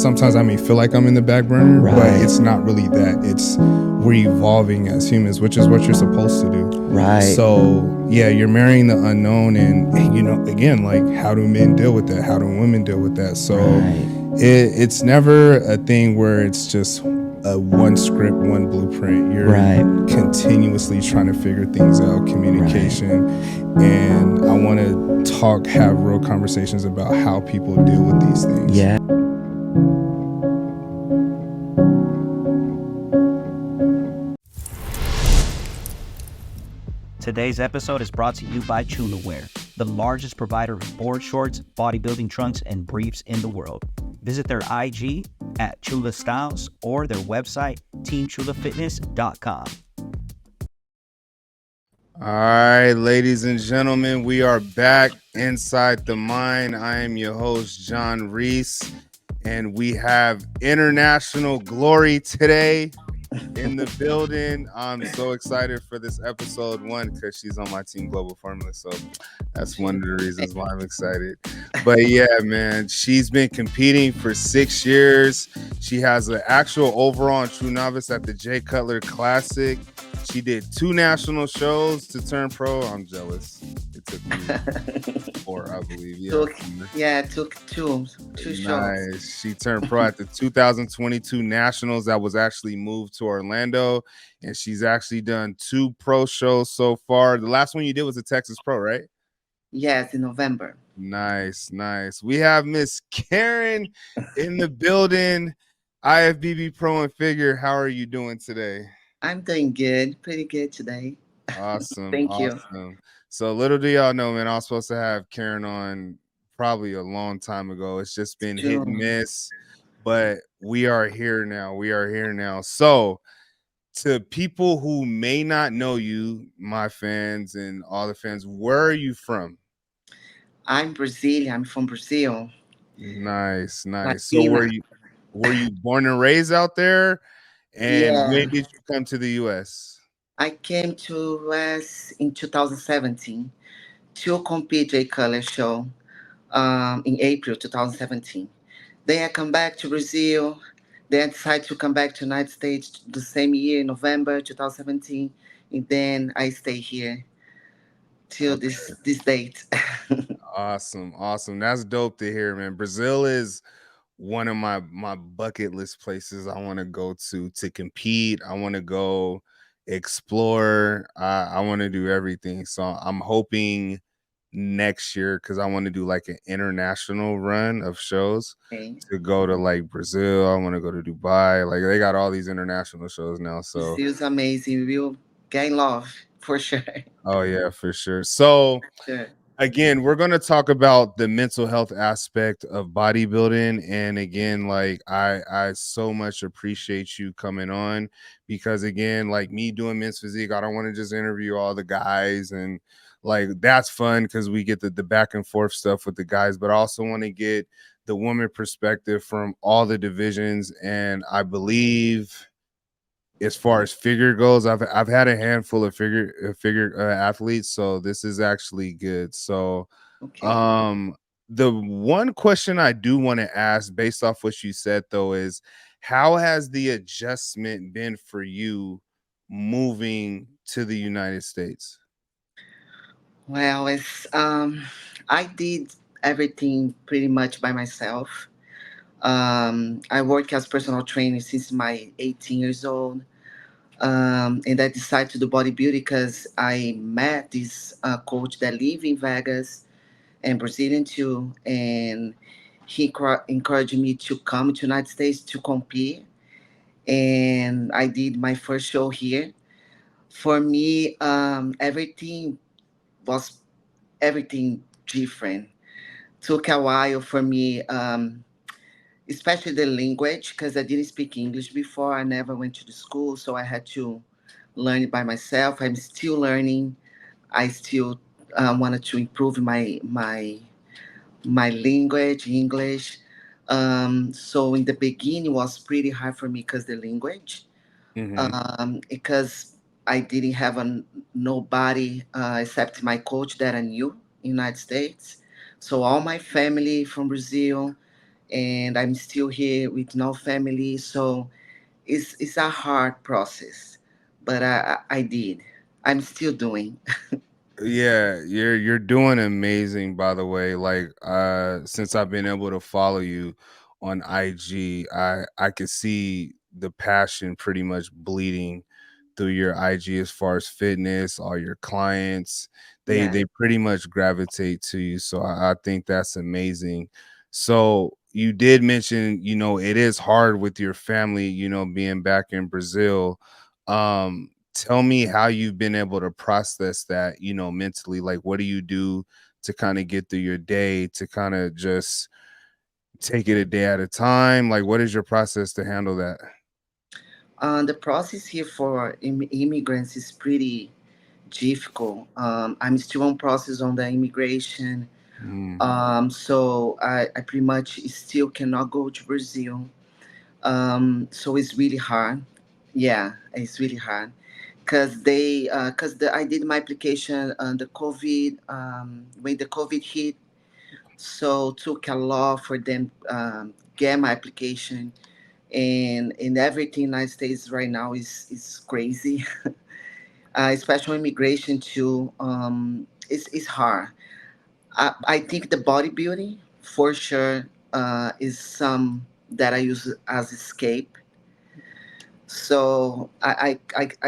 sometimes I may feel like I'm in the back burner, Right. but it's not really that. It's we're evolving as humans, which is what you're supposed to do. Right. So yeah, you're marrying the unknown, and again, like, how do men deal with that? How do women deal with that? So it's never a thing where it's just a one script, one blueprint. You're continuously trying to figure things out, communication, and I want to have real conversations about how people deal with these things. Yeah. Today's episode is brought to you by Chula Wear, the largest provider of board shorts, bodybuilding trunks, and briefs in the world. Visit their IG at Chula Styles or their website, teamchulafitness.com. All right, ladies and gentlemen, we are back inside the mind. I am your host, John Reese, and we have international glory today in the building. I'm so excited for this episode, one, because she's on my team Global Formula, so that's one of the reasons why I'm excited. But yeah, man, she's been competing for 6 years. She has an actual overall and true novice at the Jay Cutler Classic. She did 2 national shows to turn pro. I'm jealous. It took me 4, I believe. It took two shows. Nice. She turned pro at the 2022 Nationals that was actually moved to Orlando, and she's actually done 2 pro shows so far. The last one you did was a Texas Pro, right? Yes, in November. Nice. We have Miss Karen in the building, IFBB Pro and Figure. How are you doing today? I'm doing good, pretty good today. Awesome. Thank you. So little do y'all know, man, I was supposed to have Karen on probably a long time ago. It's just been hit and miss, but we are here now. So to people who may not know you, my fans and all the fans, where are you from? I'm Brazilian. I'm from Brazil. Nice. So were you born and raised out there? And when did you come to the US? I came to US in 2017 to compete a color show in April 2017. Then I come back to Brazil. Then I decided to come back to United States the same year, November 2017. And then I stay here till this date. Awesome. That's dope to hear, man. Brazil is one of my bucket list places I want to go to compete. I want to go explore. I want to do everything. So I'm hoping next year, because I want to do like an international run of shows to go to like Brazil. I want to go to Dubai. Like, they got all these international shows now. So Brazil's amazing. We'll gain love for sure. Oh yeah, for sure. So again, we're going to talk about the mental health aspect of bodybuilding. And again, like, I so much appreciate you coming on, because again, like me doing Men's Physique, I don't want to just interview all the guys, and like, that's fun because we get the back and forth stuff with the guys, but I also want to get the woman perspective from all the divisions. And I believe, as far as figure goes, I've had a handful of figure athletes, so this is actually good. So the one question I do want to ask, based off what you said though, is how has the adjustment been for you moving to the United States? Well, it's I did everything pretty much by myself. I work as personal trainer since my 18 years old. And I decided to do bodybuilding because I met this coach that live in Vegas and Brazilian too, and he encouraged me to come to United States to compete. And I did my first show here. For me, was everything different. Took a while for me, especially the language, because I didn't speak English before. I never went to the school, so I had to learn it by myself. I'm still learning. I still wanted to improve my language, English. So in the beginning, it was pretty hard for me because the language, because I didn't have nobody except my coach that I knew in the United States. So all my family from Brazil, and I'm still here with no family. So it's a hard process, but I did. I'm still doing. Yeah, you're doing amazing, by the way. Like since I've been able to follow you on IG, I could see the passion pretty much bleeding through your IG as far as fitness, all your clients, Yeah. they pretty much gravitate to you. So I think that's amazing. So you did mention, it is hard with your family, being back in Brazil. Tell me how you've been able to process that, mentally. Like, what do you do to kind of get through your day, to kind of just take it a day at a time? Like, what is your process to handle that? The process here for immigrants is pretty difficult. I'm still on process on the immigration. Mm, So I pretty much still cannot go to Brazil. So it's really hard. Yeah, it's really hard because I did my application on the COVID when the COVID hit. So took a lot for them get my application, and everything in the United States right now is crazy. Especially immigration too. It's hard. I think the bodybuilding for sure is some that I use as escape. So I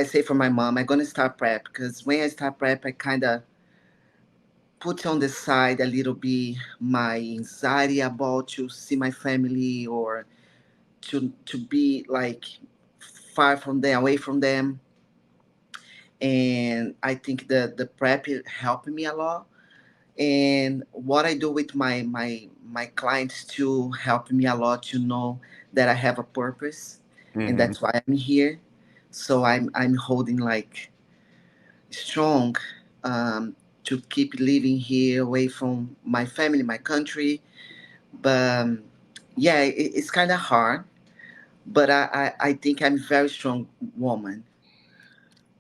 say for my mom, I'm gonna start prep because when I start prep, I kind of put on the side a little bit my anxiety about to see my family or to be like far from them, away from them. And I think the prep helped me a lot. And what I do with my clients to help me a lot to know that I have a purpose, and mhm. that's why I'm here. So I'm holding like strong um, to keep living here away from my family, my country. But yeah, it's kind of hard. But I think I'm a very strong woman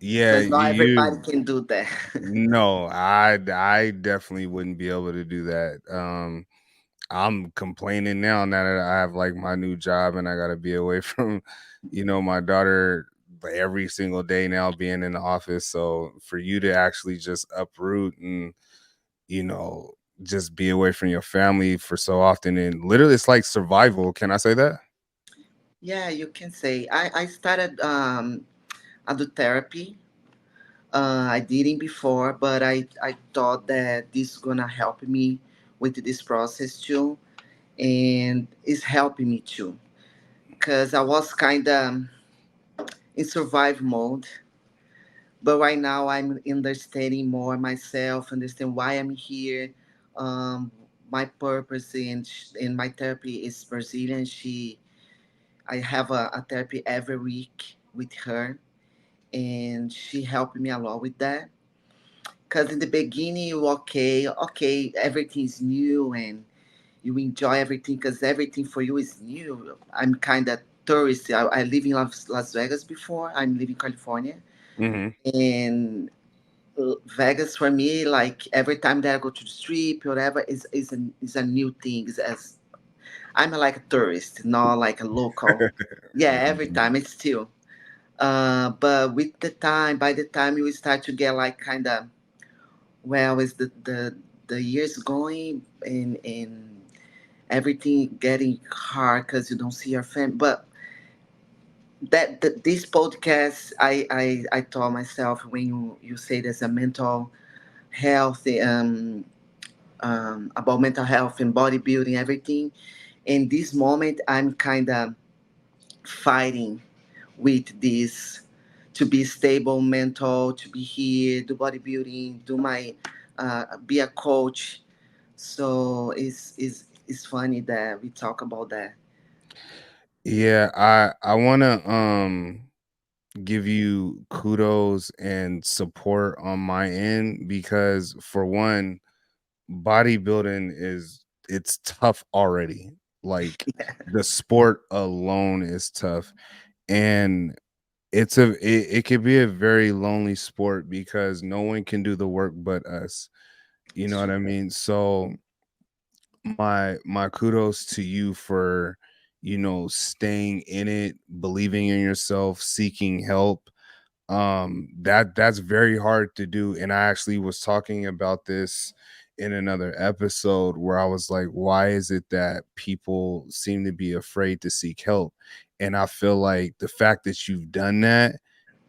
Yeah, because not everybody you can do that. no, I definitely wouldn't be able to do that. I'm complaining now that I have like my new job and I gotta be away from, my daughter like, every single day now being in the office. So for you to actually just uproot and, you know, just be away from your family for so often, and literally it's like survival. Can I say that? Yeah, you can say I started I do therapy. I didn't before, but I thought that this is gonna help me with this process too, and it's helping me too. Cause I was kind of in survive mode, but right now I'm understanding more myself, understand why I'm here, um, my purpose in my therapy is Brazilian. I have a therapy every week with her, and she helped me a lot with that. Because in the beginning, you okay, everything's new and you enjoy everything because everything for you is new. I'm kind of tourist. I live in Las Vegas before. I'm living in California, Hmm. and Vegas for me, like every time that I go to the strip or whatever, is a new thing. Is as I'm like a tourist, not like a local. Yeah, every time it's still. But with the time, by the time you start to get like kind of well, is the years going and everything getting hard because you don't see your family. But this podcast, I told myself when you say there's a mental health, about mental health and bodybuilding, everything. In this moment, I'm kind of fighting with this to be stable mental, to be here, do bodybuilding, do my be a coach. So it's funny that we talk about that. Yeah, I want to give you kudos and support on my end because for one, bodybuilding it's tough already. Like the sport alone is tough, and it could be a very lonely sport because no one can do the work but us. You know It's what true. I mean? So my kudos to you for, staying in it, believing in yourself, seeking help. That's very hard to do, and I actually was talking about this in another episode where I was like, why is it that people seem to be afraid to seek help? And I feel like the fact that you've done that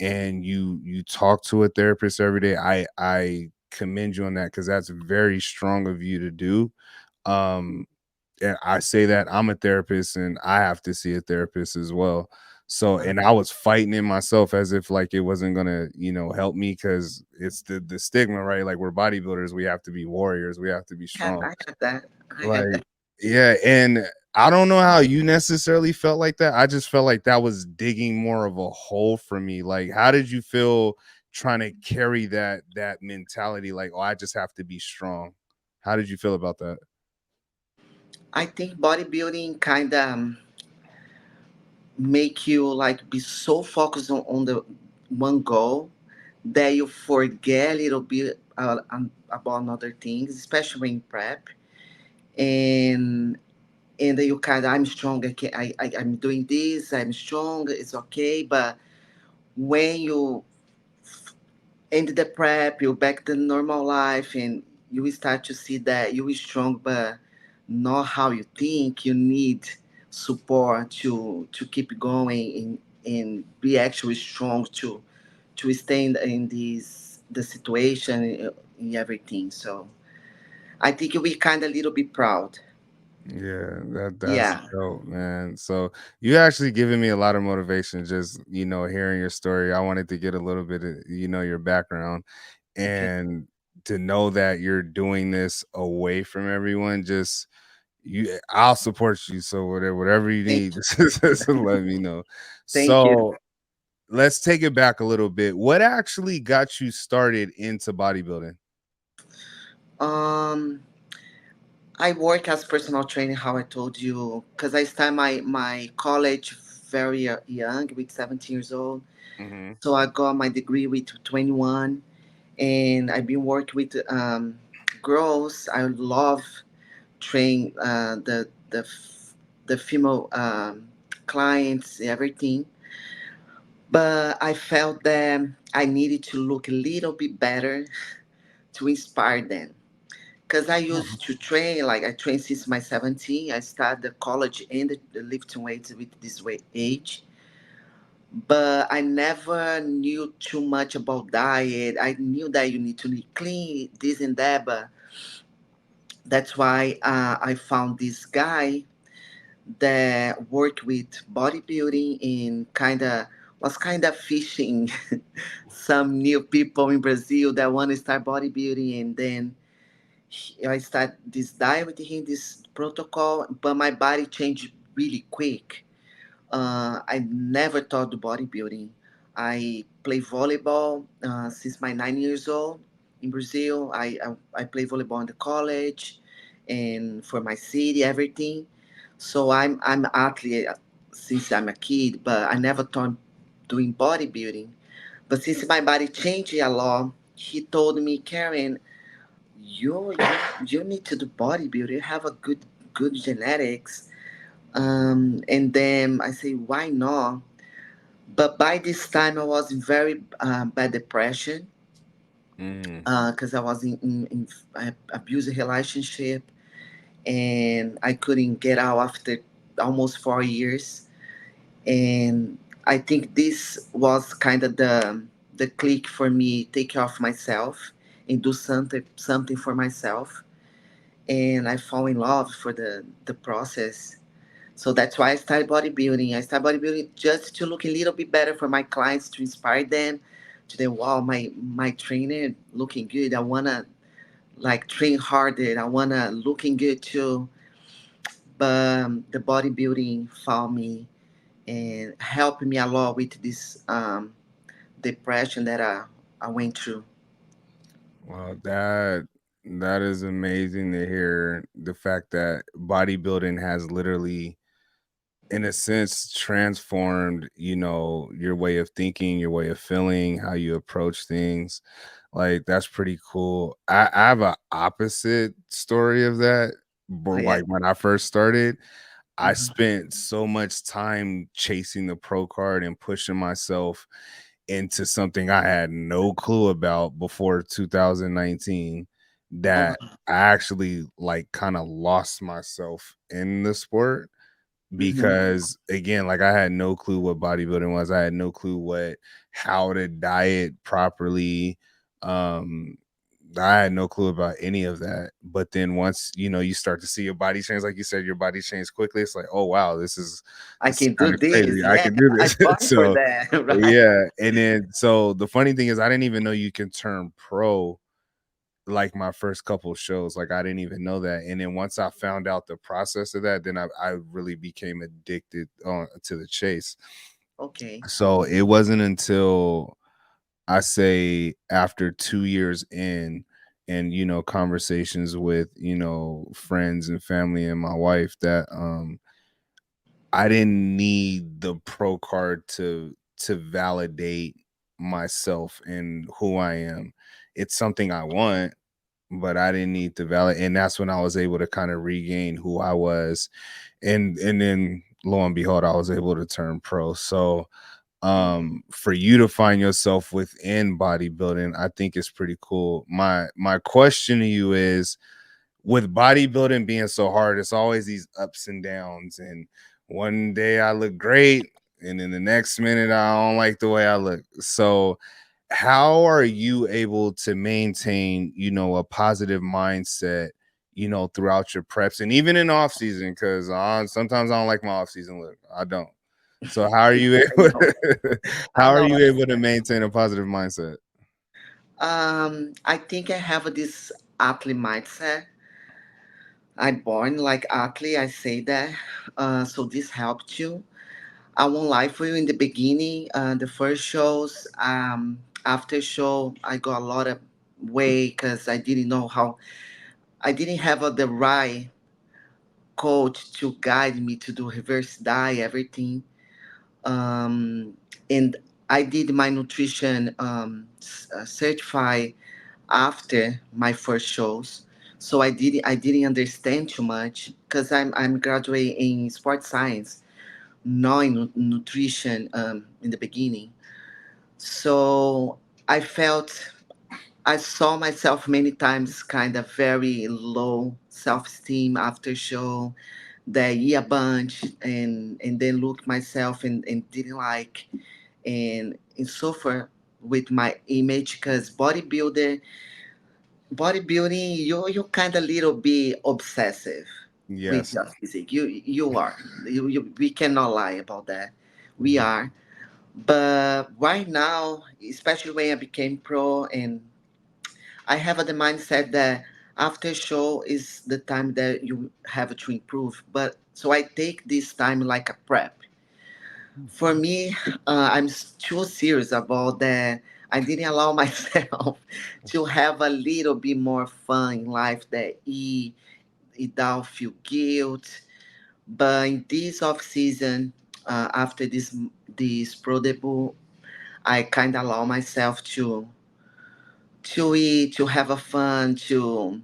and you talk to a therapist every day, I commend you on that, because that's very strong of you to do. um and I say that I'm a therapist and I have to see a therapist as well. So, and I was fighting it myself as if like it wasn't gonna, help me, because it's the stigma, right? Like, we're bodybuilders, we have to be warriors, we have to be Yeah, strong. I have that. I have that. Like, yeah, and I don't know how you necessarily felt like that. I just felt like that was digging more of a hole for me. Like, how did you feel trying to carry that mentality? Like, oh, I just have to be strong. How did you feel about that? I think bodybuilding kind of make you like be so focused on the one goal that you forget a little bit about other things, especially in prep. And then you kind of, I'm strong. I'm doing this. I'm strong. It's okay. But when you end the prep, you back to normal life, and you will start to see that you are strong, but not how you think. You need support to keep going and be actually strong to stay in this the situation in everything. So I think we kind of little bit proud. Yeah, that's Yeah, dope, man. So you actually giving me a lot of motivation just, hearing your story. I wanted to get a little bit of, your background, okay. and to know that you're doing this away from everyone. Just, I'll support you. So whatever you Thank need, you. just let me know. Thank you. So let's take it back a little bit. What actually got you started into bodybuilding? Um, I work as personal trainer, how I told you, because I started my college very young, with 17 years old. Hmm. So I got my degree with 21, and I've been working with girls. I love train the female clients, everything. But I felt that I needed to look a little bit better to inspire them. Because I used to train, like I trained since my 17. I started the college and the lifting weights with this weight age. But I never knew too much about diet. I knew that you need to eat clean, this and that. But that's why I found this guy that worked with bodybuilding and was kind of fishing some new people in Brazil that want to start bodybuilding. And then I start this diet with him, this protocol, but my body changed really quick. I never thought of bodybuilding. I play volleyball since my 9 years old in Brazil. I play volleyball in the college and for my city, everything. So I'm an athlete since I'm a kid, but I never thought doing bodybuilding. But since my body changed a lot, he told me, Karen, you need to do bodybuilding. You have a good genetics. And then I say, why not? But by this time, I was in very bad depression Mm. because I was in an abusive relationship, and I couldn't get out after almost 4 years. And I think this was kind of the click for me, take care of myself and do something for myself. And I fall in love for the process. So that's why I started bodybuilding. I started bodybuilding just to look a little bit better for my clients, to inspire them, to say, wow, my trainer looking good. I wanna like train harder. I wanna looking good too. But the bodybuilding found me and helped me a lot with this depression that I went through. Well, that is amazing to hear. The fact that bodybuilding has literally, in a sense, transformed, your way of thinking, your way of feeling, how you approach things. Like, that's pretty cool. I have a opposite story of that, Oh, yeah. like when I first started, I Uh-huh. spent so much time chasing the pro card and pushing myself into something I had no clue about before 2019 Oh, that I actually like kind of lost myself in the sport mm-hmm. because again, like I had no clue what bodybuilding was. I had no clue what how to diet properly. Um I had no clue about any of that. But then once you start to see your body change, like you said, your body change quickly. It's like, oh wow, I this is can do kind of this. crazy. I Yeah, can do I'm this. born for So that, right? yeah. And then so the funny thing is I didn't even know you can turn pro like my first couple shows. Like I didn't even know that. And then once I found out the process of that, then I really became addicted to the chase. Okay. So it wasn't until I say after 2 years in and conversations with friends and family and my wife that I didn't need the pro card to validate myself and who I am. It's something I want, but I didn't need to validate. And that's when I was able to kind of regain who I was. And then lo and behold, I was able to turn pro. So for you to find yourself within bodybuilding, I think it's pretty cool. My question to you is, with bodybuilding being so hard, it's always these ups and downs. And one day I look great, and then the next minute I don't like the way I look. So, how are you able to maintain, a positive mindset, throughout your preps and even in off season? Because sometimes I don't like my off season look. I don't. So, how are you I able? know. I How are know. you able to maintain a positive mindset? I think I have this athlete mindset. I'm born like athlete. I say that. So this helped you. I won't lie for you. In the beginning, the first shows, after show, I got a lot of weight because I didn't know how. I didn't have the right coach to guide me to do reverse diet, everything. Um, and I did my nutrition certified after my first shows. So I didn't understand too much because I'm graduating in sports science, not in nutrition in the beginning. So I felt I saw myself many times kind of very low self-esteem after show, that eat a bunch and then looked myself and didn't like and suffer with my image because bodybuilding, you kind of little bit obsessive with Yes. your physique. You are. We cannot lie about that. We are. But right now, especially when I became pro, and I have the mindset that after show is the time that you have to improve. But so I take this time like a prep. For me, I'm too serious about that. I didn't allow myself to have a little bit more fun in life that it don't feel guilt. But in this off season, after this pro debut, I kind of allow myself to eat, to have a fun, to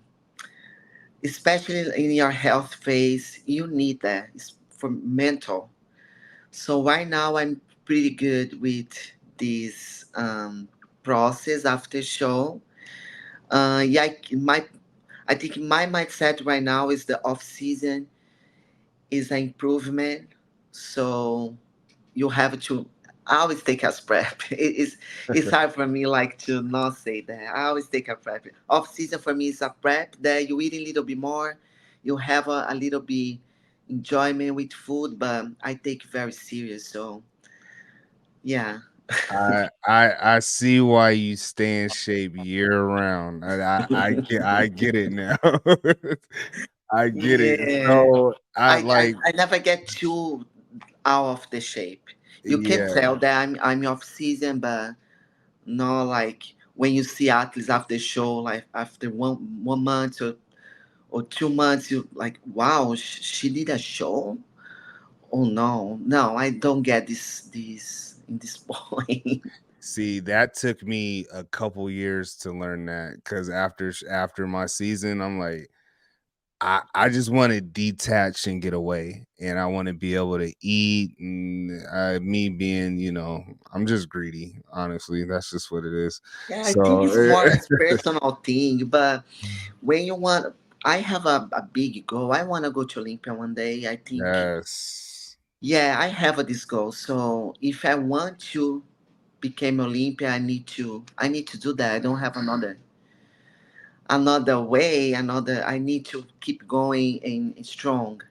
especially in your health phase, you need that. It's for mental. So right now I'm pretty good with this process after show. Yeah, I think my mindset right now is the off season is an improvement. So you have to I always take a prep. It's hard for me like to not say that. I always take a prep. Off season for me is a prep that you eat a little bit more, you have a little bit enjoyment with food, but I take it very serious. So yeah. I see why you stay in shape year round. I get it now. I get it. Yeah. So I like I never get too out of the shape. You can yeah. tell that I'm off season, but not like when you see athletes after show, like after one month or 2 months, you like, wow, she did a show. Oh no, I don't get this in this point. See, that took me a couple years to learn that because after my season, I'm like, I just want to detach and get away, and I want to be able to eat. And me being, I'm just greedy. Honestly, that's just what it is. Yeah, I think So it's more a personal thing, but when you want, I have a big goal. I want to go to Olympia one day. I think, yes, yeah, I have this goal. So if I want to become Olympia, I need to do that. I don't have another way. I need to keep going and strong.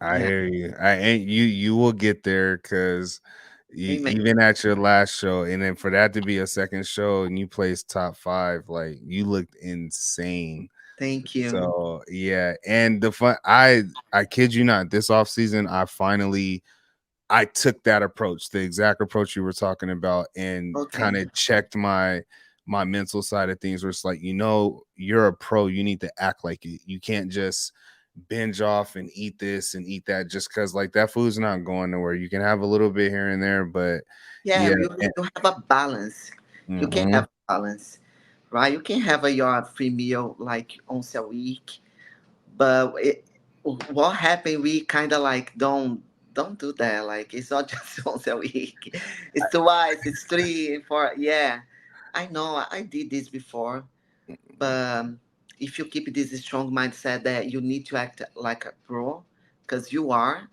I Yeah, hear you. I ain't you will get there because amen. even at your last show, and then for that to be a second show and you placed top 5, like you looked insane. Thank you. So yeah, and the fun I kid you not, this off season I took that approach, the exact approach you were talking about, and kind Okay. of checked my mental side of things where it's like, you're a pro, you need to act like it. You can't just binge off and eat this and eat that just because like that food's not going nowhere. You can have a little bit here and there, but Yeah, yeah. you need to have a balance. You can Mm-hmm. have a balance, right? You can have your free meal like once a week, but what happened? We kind of like don't do that. Like it's not just once a week. It's twice. It's three, four. Yeah, I know. I did this before, but if you keep this strong mindset that you need to act like a pro, because you are,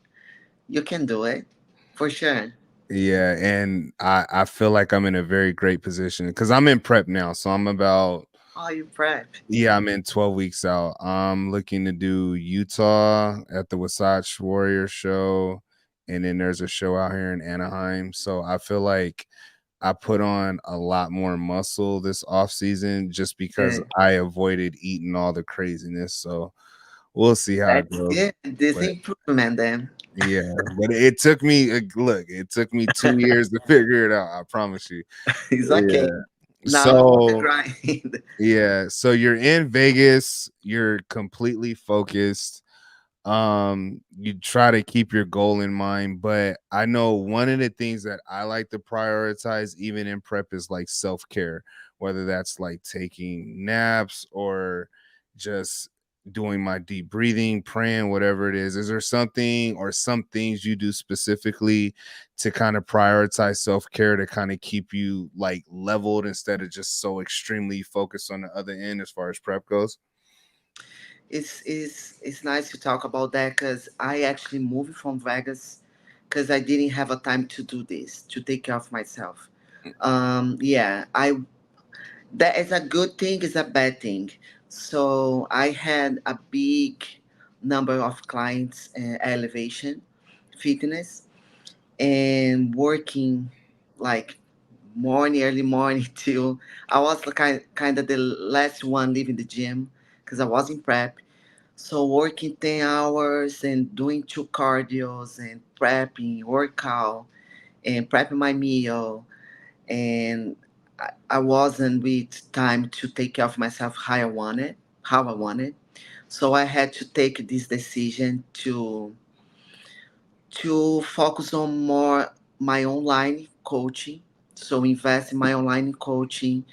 you can do it for sure. Yeah, and I feel like I'm in a very great position because I'm in prep now, so I'm about Oh, you prep. yeah, I'm in 12 weeks out. I'm looking to do Utah at the Wasatch Warrior show, and then there's a show out here in Anaheim. So I feel like I put on a lot more muscle this off season just because Good. I avoided eating all the craziness. So we'll see how it That's goes. good. This But improvement then yeah, but it took me look, it took me 2 years to figure it out. I promise you. is okay. Yeah. Now I'm on the So grind. yeah, so you're in Vegas, you're completely focused. You try to keep your goal in mind, but I know one of the things that I like to prioritize even in prep is like self-care, whether that's like taking naps or just doing my deep breathing, praying, whatever it is. Is there something or some things you do specifically to kind of prioritize self-care to kind of keep you like leveled instead of just so extremely focused on the other end as far as prep goes? It's nice to talk about that because I actually moved from Vegas because I didn't have a time to do this to take care of myself. Yeah, I that is a good thing, is a bad thing. So I had a big number of clients, elevation, fitness, and working like morning, early morning till I was the kind of the last one leaving the gym because I was in prep. So working 10 hours and doing two cardios and prepping, workout and prepping my meal, and I wasn't with time to take care of myself how I wanted. So I had to take this decision to focus on more my online coaching. So invest in my online coaching,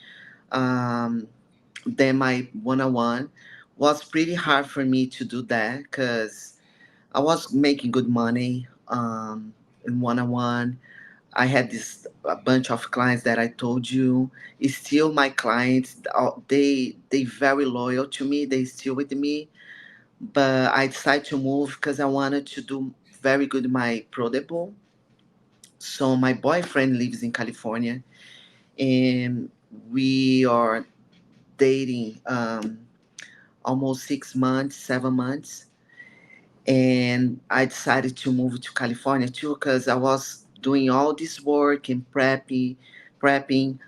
um, than my one-on-one. Was pretty hard for me to do that because I was making good money, in one-on-one. I had this a bunch of clients that I told you. It's still my clients. They very loyal to me. They still with me. But I decided to move because I wanted to do very good in my pro debut. So my boyfriend lives in California, and we are dating, almost 6 months, 7 months, and I decided to move to California too because I was doing all this work and prepping,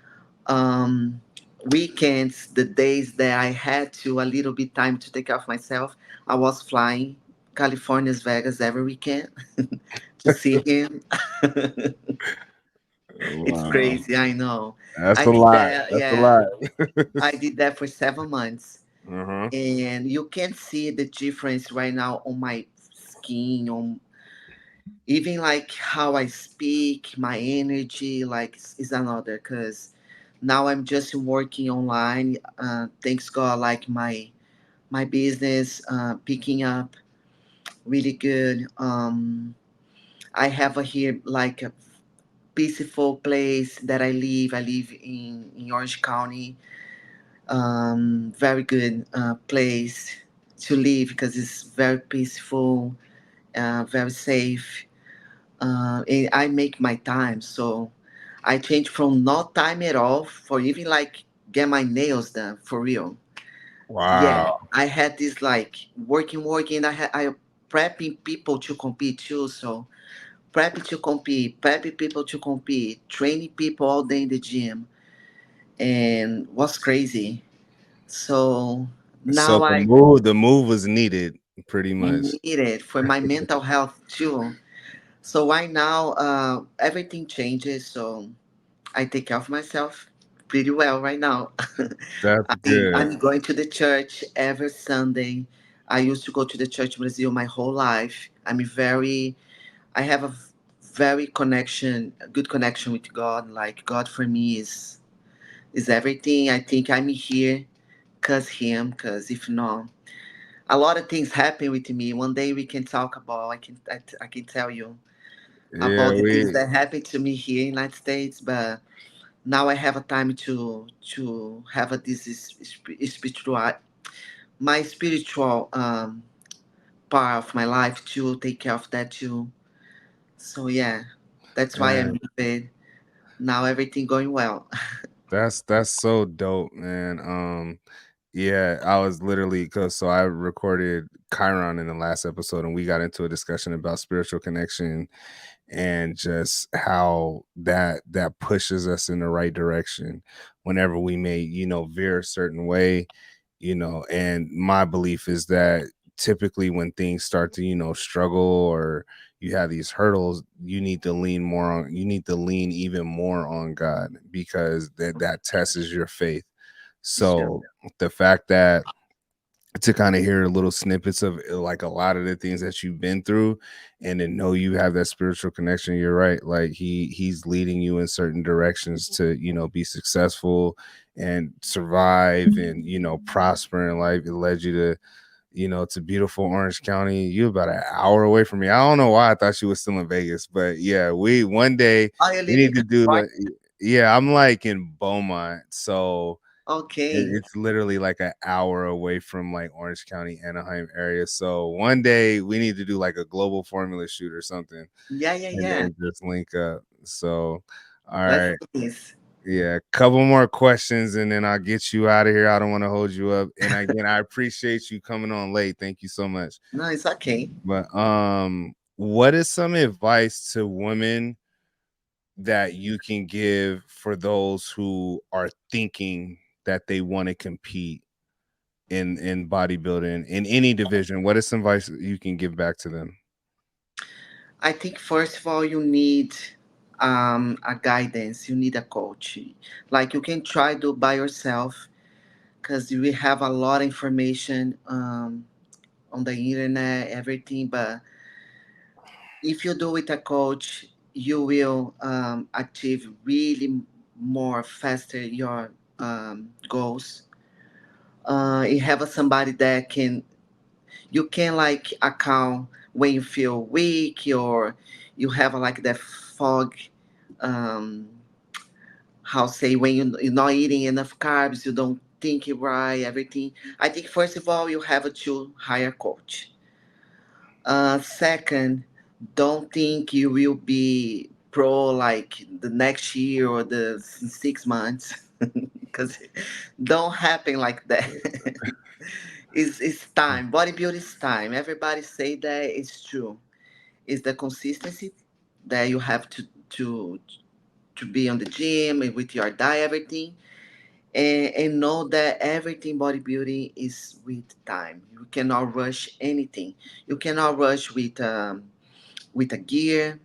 um, weekends, the days that I had to a little bit time to take care of myself. I was flying California's Vegas every weekend to see him. It's Wow. crazy, I know. That's I a did lot. that, That's a yeah. lot. I did that for 7 months, Uh-huh. and you can see the difference right now on my skin, on even like how I speak, my energy, like is another. Because now I'm just working online. Thanks God, like my my business picking up really good. I have a here like a peaceful place that I live. I live in Orange County. Very good place to live because it's very peaceful, very safe. And I make my time, so I change from not time at all for even like get my nails done for real. Yeah, Wow. I had this like working. I prepping people to compete too. So prepping to compete, prepping people to compete, training people all day in the gym, and was crazy. So So now I the move was needed pretty much. need it for my mental health too. So right now, everything changes. So I take care of myself pretty well right now. That's good. I'm going to the church every Sunday. I used to go to the church in Brazil my whole life. I have a very good connection with God. Like God for me is everything. I think I'm here cause Him. Cause if not, a lot of things happen with me. One day we can talk about. I can tell you Yeah, about the things we that happened to me here in the United States, but now I have a time to have spiritual my spiritual part of my life to take care of that too. So yeah, that's why I'm and in bed now. Everything going well. that's so dope, man. Yeah, I was literally because so I recorded Chiron in the last episode, and we got into a discussion about spiritual connection and just how that pushes us in the right direction whenever we may veer a certain way, and my belief is that typically when things start to struggle or you have these hurdles, you need to lean even more on God because that tests your faith. Sure. So the fact that to kind of hear little snippets of like a lot of the things that you've been through and then know you have that spiritual connection, you're right, like he's leading you in certain directions to be successful and survive and prosper in life. It led you to to beautiful Orange County. You about an hour away from me. I don't know why I thought you was still in Vegas, but yeah, we one day Are you we living need to do right? like, yeah, I'm like in Beaumont, so Okay. it's literally like an hour away from like Orange County, Anaheim area. So one day we need to do like a global formula shoot or something Yeah, yeah, and yeah. then just link up. So, all Let's right. do this. Yeah. Couple more questions and then I'll get you out of here. I don't want to hold you up. And again, I appreciate you coming on late. Thank you so much. No, it's okay. But what is some advice to women that you can give for those who are thinking that they want to compete in bodybuilding in any division? What is some advice you can give back to them? I think first of all you need a guidance. You need a coach. Like you can try to by yourself because we have a lot of information on the internet, everything. But if you do with a coach, you will achieve really more faster your goals. You have somebody that you can like account when you feel weak or you have like that fog. Um, how say when you're not eating enough carbs, you don't think it right, everything. I think first of all you have to hire a coach. Second, don't think you will be pro like the next year or the 6 months, because don't happen like that. It's time. Bodybuilding is time. Everybody say that it's true. It's the consistency that you have to to be on the gym and with your diet, everything, and know that everything bodybuilding is with time. You cannot rush anything. You cannot rush with a gear.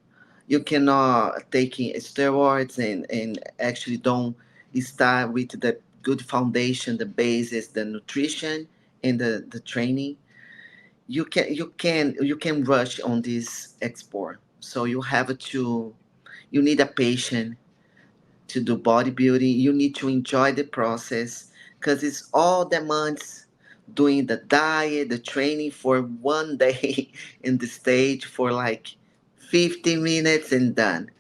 You cannot taking steroids and actually don't start with the good foundation, the basis, the nutrition and the training. You can rush on this export. So you need a patient to do bodybuilding. You need to enjoy the process because it's all demands doing the diet, the training for one day in the stage for like 50 minutes and done.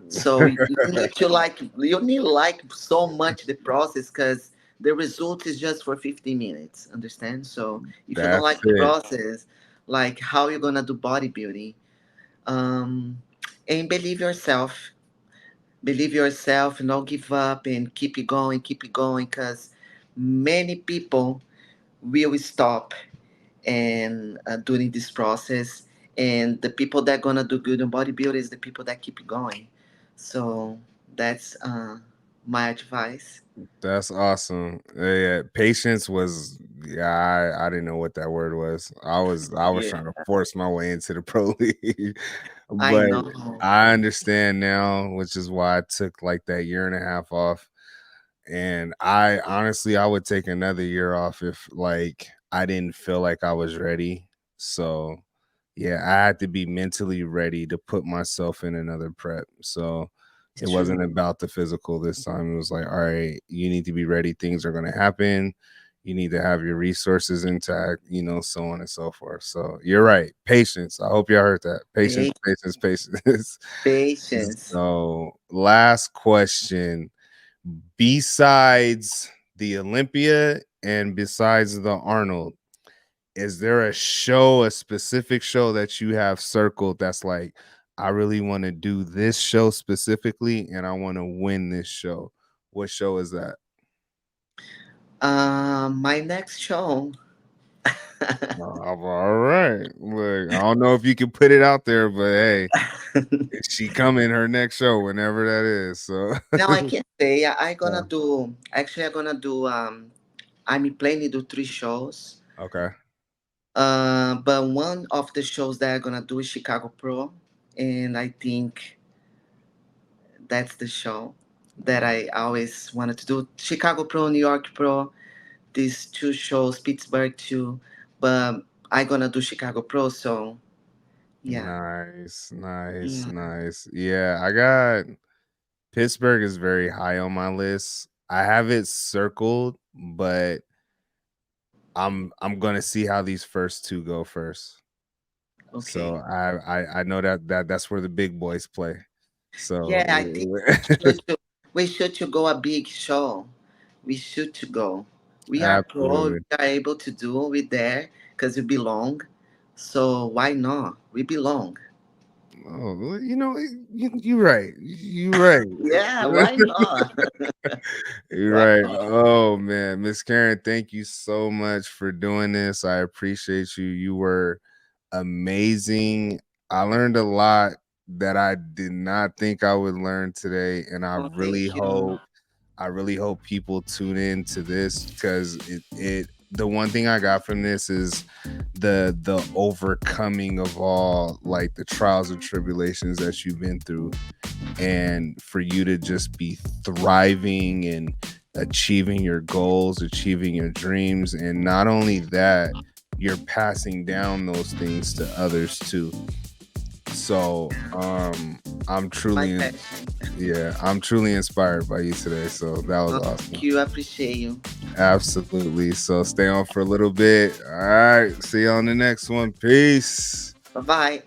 So you need to like you need like so much the process because the result is just for 50 minutes. Understand? So if you don't That's like the it. process, like how you gonna do bodybuilding? Um, and believe yourself, and don't give up, and keep it going, because many people will stop and during this process, and the people that gonna do good in bodybuilding is the people that keep it going. So that's my advice. That's awesome. Yeah, patience was yeah, I didn't know what that word was. I was Yeah, trying to force my way into the pro league. I But know. I understand now, which is why I took like that year and a half off. And I honestly I would take another year off if like I didn't feel like I was ready. So yeah, I had to be mentally ready to put myself in another prep. So it It's wasn't true. about the physical this time. It was like, all right, you need to be ready. Things are going to happen. You need to have your resources intact, so on and so forth. So you're right. Patience. I hope y'all heard that. Patience, Pa- patience, patience. Patience. So, last question. Besides the Olympia and besides the Arnold, is there a specific show that you have circled that's like, I really want to do this show specifically and I want to win this show? What show is that? My next show. All right. Look, I don't know if you can put it out there, but hey, she coming her next show whenever that is. So Now I can say I gonna do. Actually, I'm gonna do. I'm planning to do 3 shows. okay. But one of the shows that I'm gonna do is Chicago Pro, and I think that's the show that I always wanted to do. Chicago Pro, New York Pro, these 2 shows, Pittsburgh too. But I gonna do Chicago Pro, so yeah. Nice, nice, Yeah. nice. Yeah, I got Pittsburgh is very high on my list. I have it circled, but I'm gonna see how these first two go first. So Okay. I know that's where the big boys play. So Yeah, I think we should to go a big show. We should to go. We are pro. absolutely. We are able to do it there because we belong. So why not? We belong. Oh, well, you're right. You're right. Yeah, why not? You're Why right. not? Oh man, Miss Karen, thank you so much for doing this. I appreciate you. You were amazing. I learned a lot that I did not think I would learn today, and Oh, thank you. I really hope people tune in to this because the one thing I got from this is the overcoming of all like the trials and tribulations that you've been through, and for you to just be thriving and achieving your goals, achieving your dreams, and not only that, you're passing down those things to others too. So I'm My truly passion. yeah, I'm truly inspired by you today. So that was Oh, thank awesome. you. I appreciate you. Absolutely. So stay on for a little bit. All right. See you on the next one. Peace. Bye bye.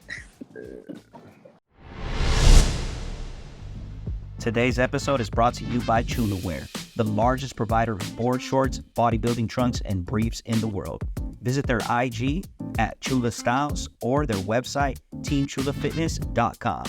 Today's episode is brought to you by Chulaware, the largest provider of board shorts, bodybuilding trunks, and briefs in the world. Visit their IG at Chula Styles or their website, teamchulafitness.com.